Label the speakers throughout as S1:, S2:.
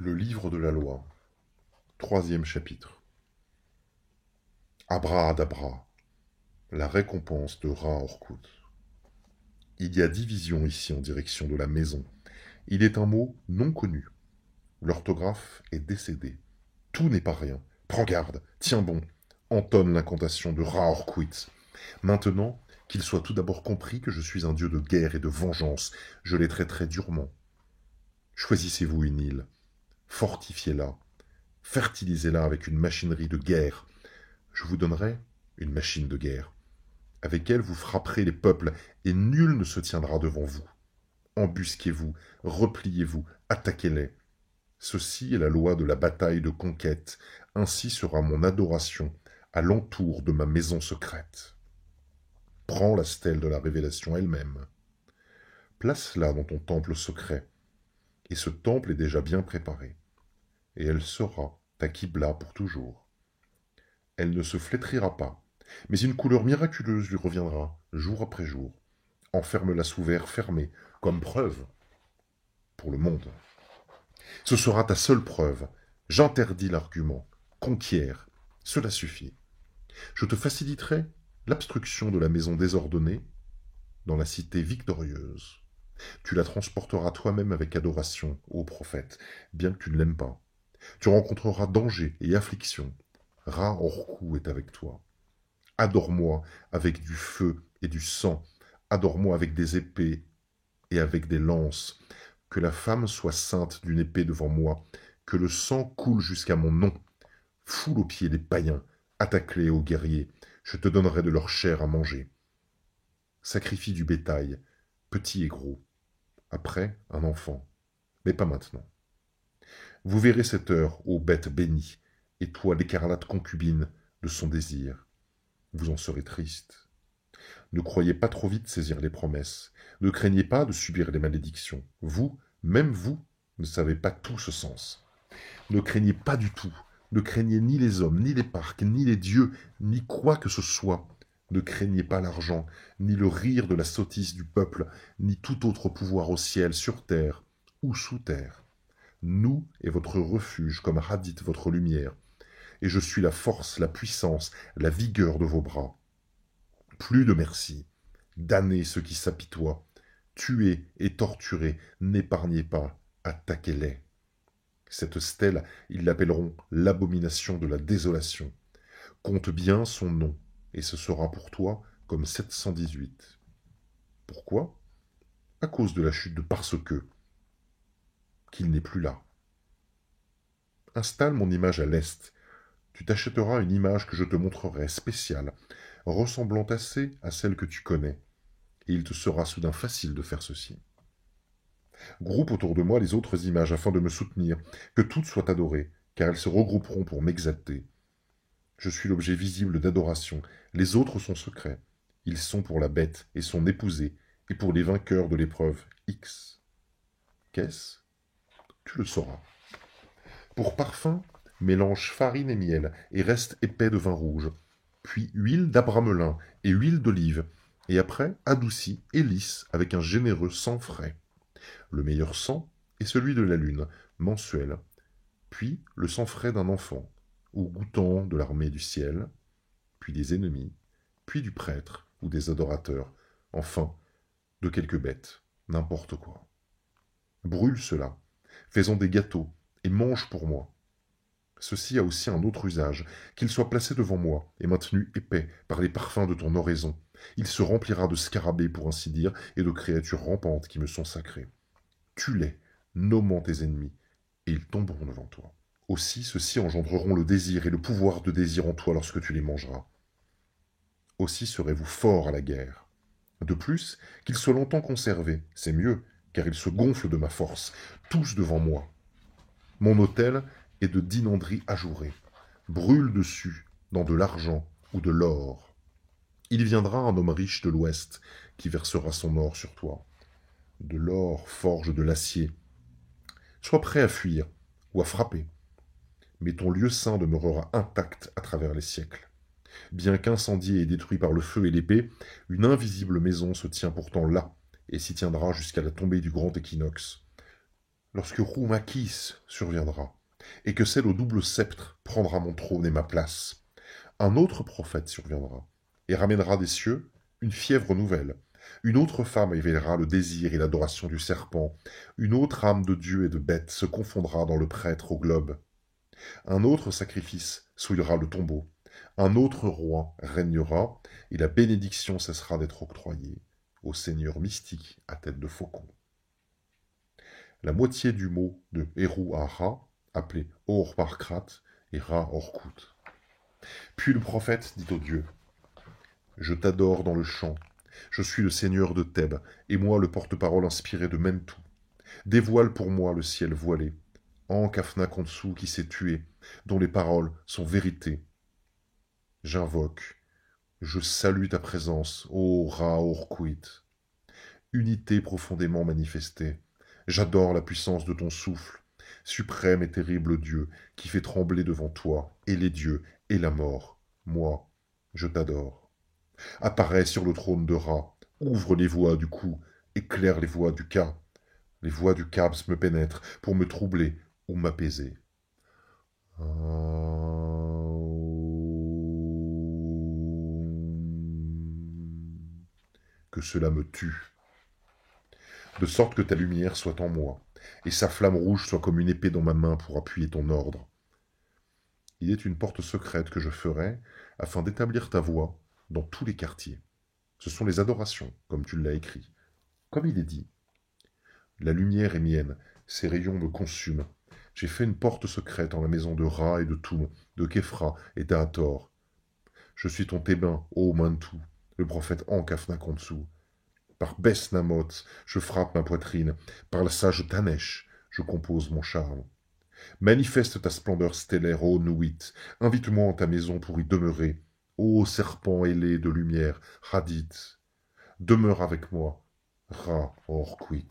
S1: Le livre de la loi, troisième chapitre. Abrahadabra, la récompense de Ra-Orkut. Il y a division ici en direction de la maison. Il est un mot non connu. L'orthographe est décédée. Tout n'est pas rien. Prends garde, tiens bon, entonne l'incantation de Ra-Orkut. Maintenant, qu'il soit tout d'abord compris que je suis un dieu de guerre et de vengeance, je les traiterai durement. Choisissez-vous une île, fortifiez-la, fertilisez-la avec une machinerie de guerre. Je vous donnerai une machine de guerre. Avec elle, vous frapperez les peuples, et nul ne se tiendra devant vous. Embusquez-vous, repliez-vous, attaquez-les. Ceci est la loi de la bataille de conquête. Ainsi sera mon adoration à l'entour de ma maison secrète. Prends la stèle de la révélation elle-même. Place-la dans ton temple secret. Et ce temple est déjà bien préparé. Et elle sera ta Qibla pour toujours. Elle ne se flétrira pas, mais une couleur miraculeuse lui reviendra, jour après jour. Enferme-la sous verre fermé, comme preuve pour le monde. Ce sera ta seule preuve. J'interdis l'argument. Conquiert. Cela suffit. Je te faciliterai l'abstruction de la maison désordonnée dans la cité victorieuse. Tu la transporteras toi-même avec adoration, ô prophète, bien que tu ne l'aimes pas. Tu rencontreras danger et affliction. Ra-Orkut est avec toi. Adore-moi avec du feu et du sang. Adore-moi avec des épées et avec des lances. Que la femme soit ceinte d'une épée devant moi. Que le sang coule jusqu'à mon nom. Foule aux pieds des païens. Attaque-les, ô guerriers. Je te donnerai de leur chair à manger. Sacrifie du bétail, petit et gros. Après, un enfant. Mais pas maintenant. Vous verrez cette heure, ô bête bénie, et toi l'écarlate concubine de son désir. Vous en serez triste. Ne croyez pas trop vite saisir les promesses. Ne craignez pas de subir les malédictions. Vous, même vous, ne savez pas tout ce sens. Ne craignez pas du tout. Ne craignez ni les hommes, ni les parcs, ni les dieux, ni quoi que ce soit. Ne craignez pas l'argent, ni le rire de la sottise du peuple, ni tout autre pouvoir au ciel, sur terre ou sous terre. Nous est votre refuge, comme Hadith votre lumière, et je suis la force, la puissance, la vigueur de vos bras. Plus de merci. Damnez ceux qui s'apitoient. Tuez et torturez, n'épargnez pas, attaquez-les. Cette stèle, ils l'appelleront l'abomination de la désolation. Compte bien son nom, et ce sera pour toi comme 718. Pourquoi? À cause de la chute de parce que, qu'il n'est plus là. Installe mon image à l'est. Tu t'achèteras une image que je te montrerai, spéciale, ressemblant assez à celle que tu connais, et il te sera soudain facile de faire ceci. Groupe autour de moi les autres images afin de me soutenir, que toutes soient adorées, car elles se regrouperont pour m'exalter. Je suis l'objet visible d'adoration, les autres sont secrets. Ils sont pour la bête et son épousée, et pour les vainqueurs de l'épreuve X. Qu'est-ce? Tu le sauras. Pour parfum, mélange farine et miel, et reste épais de vin rouge, puis huile d'abramelin et huile d'olive, et après adouci et lisse avec un généreux sang frais. Le meilleur sang est celui de la lune, mensuel, puis le sang frais d'un enfant, ou goûtant de l'armée du ciel, puis des ennemis, puis du prêtre ou des adorateurs, enfin, de quelques bêtes, n'importe quoi. Brûle cela, faisons des gâteaux, et mange pour moi. Ceci a aussi un autre usage, qu'il soit placé devant moi et maintenu épais par les parfums de ton oraison. Il se remplira de scarabées, pour ainsi dire, et de créatures rampantes qui me sont sacrées. Tue-les, nommant tes ennemis, et ils tomberont devant toi. Aussi, ceux-ci engendreront le désir et le pouvoir de désir en toi lorsque tu les mangeras. Aussi serez-vous forts à la guerre. De plus, qu'ils soient longtemps conservés, c'est mieux, car ils se gonflent de ma force, tous devant moi. Mon autel est de dinanderie ajourée. Brûle dessus, dans de l'argent ou de l'or. Il viendra un homme riche de l'Ouest, qui versera son or sur toi. De l'or forge de l'acier. Sois prêt à fuir, ou à frapper. Mais ton lieu saint demeurera intact à travers les siècles. Bien qu'incendié et détruit par le feu et l'épée, une invisible maison se tient pourtant là, et s'y tiendra jusqu'à la tombée du grand équinoxe. lorsque Roumakis surviendra, et que celle au double sceptre prendra mon trône et ma place, un autre prophète surviendra, et ramènera des cieux une fièvre nouvelle. Une autre femme éveillera le désir et l'adoration du serpent. Une autre âme de Dieu et de bête se confondra dans le prêtre au globe. Un autre sacrifice souillera le tombeau. Un autre roi régnera, et la bénédiction cessera d'être octroyée au seigneur mystique à tête de faucon. La moitié du mot de Héru à Ra, appelé Or Parkrat, et Ra Orkut. Puis le prophète dit au Dieu, « Je t'adore dans le chant. Je suis le seigneur de Thèbes, et moi le porte-parole inspiré de Mentou. Dévoile pour moi le ciel voilé, Ankh Khonsu qui s'est tué, dont les paroles sont vérité. J'invoque, je salue ta présence, ô Ra-Orkuit. Unité profondément manifestée. J'adore la puissance de ton souffle, suprême et terrible Dieu, qui fait trembler devant toi, et les dieux, et la mort. Moi, je t'adore. Apparais sur le trône de Ra, ouvre les voies du cou, éclaire les voies du Ka. Les voix du Kabs me pénètrent pour me troubler ou m'apaiser. Que cela me tue. De sorte que ta lumière soit en moi, et sa flamme rouge soit comme une épée dans ma main pour appuyer ton ordre. Il est une porte secrète que je ferai afin d'établir ta voix dans tous les quartiers. Ce sont les adorations, comme tu l'as écrit. Comme il est dit, la lumière est mienne, ses rayons me consument. J'ai fait une porte secrète en la maison de Ra et de Toum, de Képhra et d'Hathor. Je suis ton Thébain, ô Mantou, le prophète Ankh Khonsu. Par Bes-Namoth, je frappe ma poitrine. Par la sage Tanesh, je compose mon charme. Manifeste ta splendeur stellaire, ô Nuit. Invite-moi en ta maison pour y demeurer. Ô serpent ailé de lumière, Hadith. Demeure avec moi, Ra-Orkuit.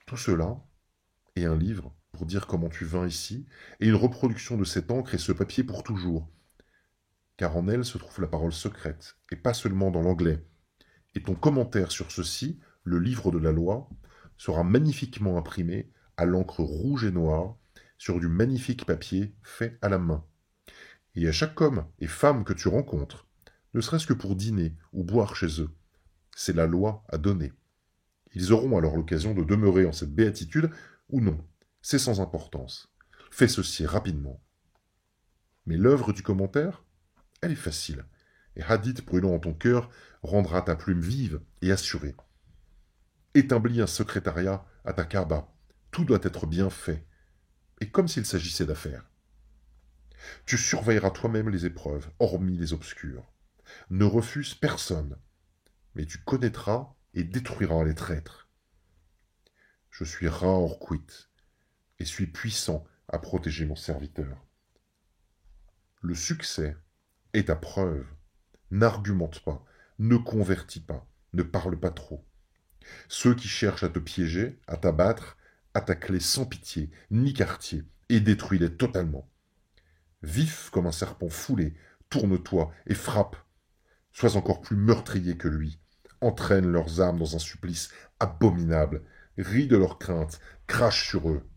S1: Tout cela, et un livre pour dire comment tu vins ici, et une reproduction de cette encre et ce papier pour toujours. Car en elle se trouve la parole secrète, et pas seulement dans l'anglais. Et ton commentaire sur ceci, le livre de la loi, sera magnifiquement imprimé à l'encre rouge et noire sur du magnifique papier fait à la main. Et à chaque homme et femme que tu rencontres, ne serait-ce que pour dîner ou boire chez eux, c'est la loi à donner. Ils auront alors l'occasion de demeurer en cette béatitude ou non. C'est sans importance. Fais ceci rapidement. Mais l'œuvre du commentaire, elle est facile. Et Hadith brûlant en ton cœur rendra ta plume vive et assurée. Établis un secrétariat à ta Kaaba. Tout doit être bien fait. Et comme s'il s'agissait d'affaires. Tu surveilleras toi-même les épreuves, hormis les obscures. Ne refuse personne. Mais tu connaîtras et détruiras les traîtres. Je suis Ra-Orkuit et suis puissant à protéger mon serviteur. Le succès est ta preuve. N'argumente pas, ne convertis pas, ne parle pas trop. Ceux qui cherchent à te piéger, à t'abattre, attaque-les sans pitié, ni quartier, et détruis-les totalement. Vif comme un serpent foulé, tourne-toi et frappe. Sois encore plus meurtrier que lui. Entraîne leurs âmes dans un supplice abominable. Ris de leur crainte, crache sur eux.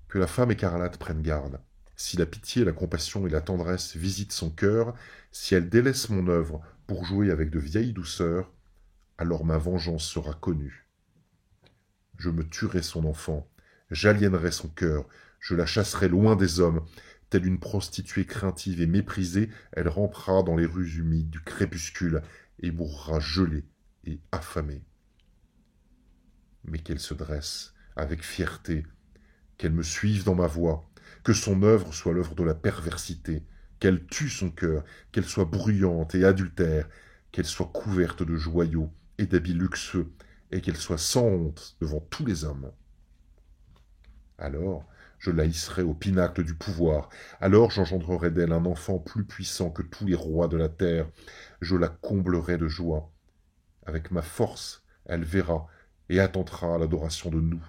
S1: Que la femme écarlate prenne garde. Si la pitié, la compassion et la tendresse visitent son cœur, si elle délaisse mon œuvre pour jouer avec de vieilles douceurs, alors ma vengeance sera connue. Je me tuerai son enfant, j'aliénerai son cœur, je la chasserai loin des hommes. Telle une prostituée craintive et méprisée, elle rampera dans les rues humides du crépuscule et mourra gelée et affamée. Mais qu'elle se dresse avec fierté, qu'elle me suive dans ma voie, que son œuvre soit l'œuvre de la perversité, qu'elle tue son cœur, qu'elle soit bruyante et adultère, qu'elle soit couverte de joyaux et d'habits luxueux, et qu'elle soit sans honte devant tous les hommes. Alors, je la hisserai au pinacle du pouvoir, alors j'engendrerai d'elle un enfant plus puissant que tous les rois de la terre, je la comblerai de joie. Avec ma force, elle verra et attendra à l'adoration de nous.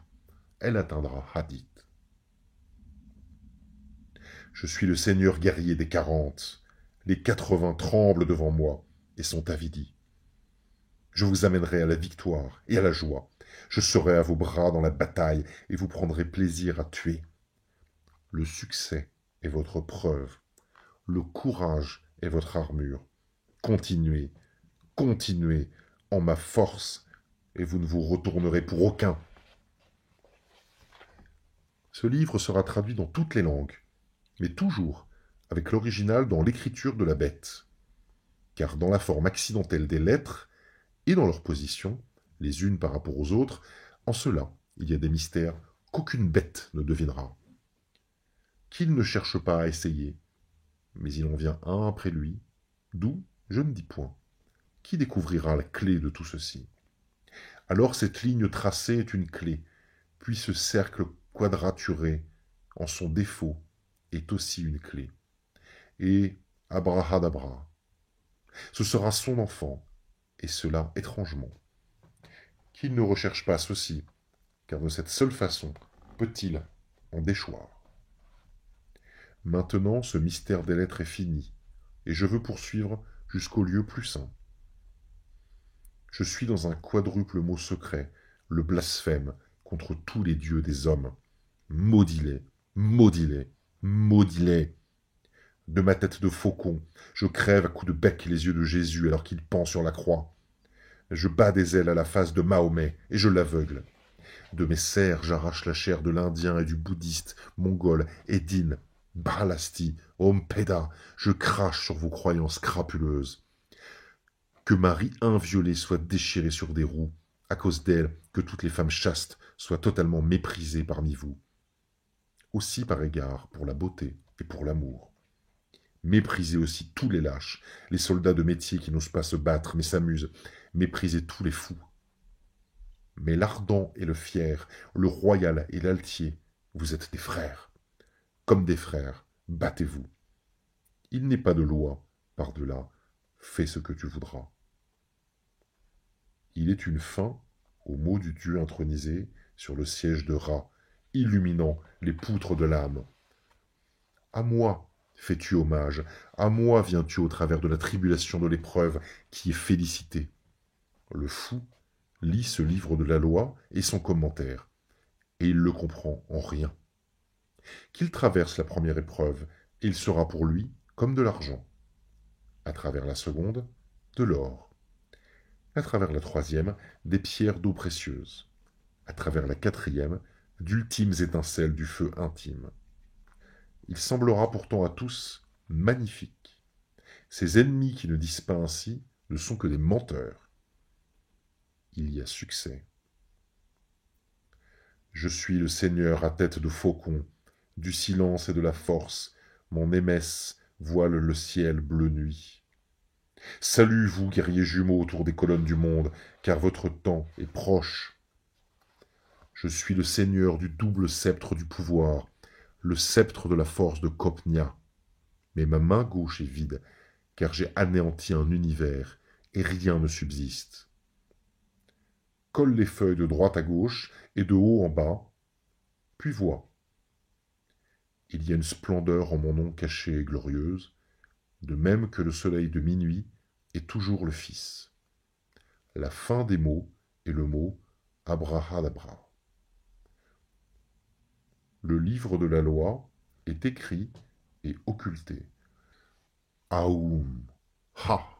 S1: Elle atteindra Hadith. Je suis le seigneur guerrier des 40. Les 80 tremblent devant moi et sont avidis. Je vous amènerai à la victoire et à la joie. Je serai à vos bras dans la bataille et vous prendrez plaisir à tuer. Le succès est votre preuve. Le courage est votre armure. Continuez, continuez en ma force et vous ne vous retournerez pour aucun. Ce livre sera traduit dans toutes les langues, mais toujours avec l'original dans l'écriture de la bête. Car dans la forme accidentelle des lettres et dans leur position, les unes par rapport aux autres, en cela, il y a des mystères qu'aucune bête ne devinera. Qu'il ne cherche pas à essayer, mais il en vient un après lui, d'où je ne dis point. Qui découvrira la clé de tout ceci? Alors cette ligne tracée est une clé, puis ce cercle quadraturé, en son défaut, est aussi une clé. Et abrahadabra, ce sera son enfant, et cela étrangement. Qu'il ne recherche pas ceci, car de cette seule façon peut-il en déchoir. Maintenant ce mystère des lettres est fini, et je veux poursuivre jusqu'au lieu plus saint. Je suis dans un quadruple mot secret, le blasphème contre tous les dieux des hommes. Maudis-les, maudis-les, maudis-les. De ma tête de faucon, je crève à coups de bec les yeux de Jésus alors qu'il pend sur la croix. Je bats des ailes à la face de Mahomet et je l'aveugle. De mes serres, j'arrache la chair de l'Indien et du bouddhiste, mongol, Edin, Balasti, Ompeda. Je crache sur vos croyances crapuleuses. Que Marie inviolée soit déchirée sur des roues, à cause d'elle, que toutes les femmes chastes soient totalement méprisées parmi vous. Aussi par égard pour la beauté et pour l'amour. Méprisez aussi tous les lâches, les soldats de métier qui n'osent pas se battre mais s'amusent. Méprisez tous les fous. Mais l'ardent et le fier, le royal et l'altier, vous êtes des frères. Comme des frères, battez-vous. Il n'est pas de loi, par-delà, fais ce que tu voudras. Il est une fin au mot du Dieu intronisé sur le siège de Ra, illuminant les poutres de l'âme. À moi fais-tu hommage, à moi viens-tu au travers de la tribulation de l'épreuve qui est félicité. Le fou lit ce livre de la loi et son commentaire, et il le comprend en rien. Qu'il traverse la première épreuve, et il sera pour lui comme de l'argent. À travers la seconde, de l'or. À travers la troisième, des pierres d'eau précieuse. À travers la quatrième, d'ultimes étincelles du feu intime. Il semblera pourtant à tous magnifique. Ses ennemis qui ne disent pas ainsi ne sont que des menteurs. Il y a succès. Je suis le Seigneur à tête de faucon, du silence et de la force, mon émesse voile le ciel bleu nuit. Salut, vous, guerriers jumeaux autour des colonnes du monde, car votre temps est proche. Je suis le seigneur du double sceptre du pouvoir, le sceptre de la force de Copnia. Mais ma main gauche est vide, car j'ai anéanti un univers, et rien ne subsiste. Colle les feuilles de droite à gauche et de haut en bas, puis vois. Il y a une splendeur en mon nom cachée et glorieuse, de même que le soleil de minuit est toujours le Fils. La fin des mots est le mot abrahadabra. Le livre de la loi est écrit et occulté. Aoum, ha!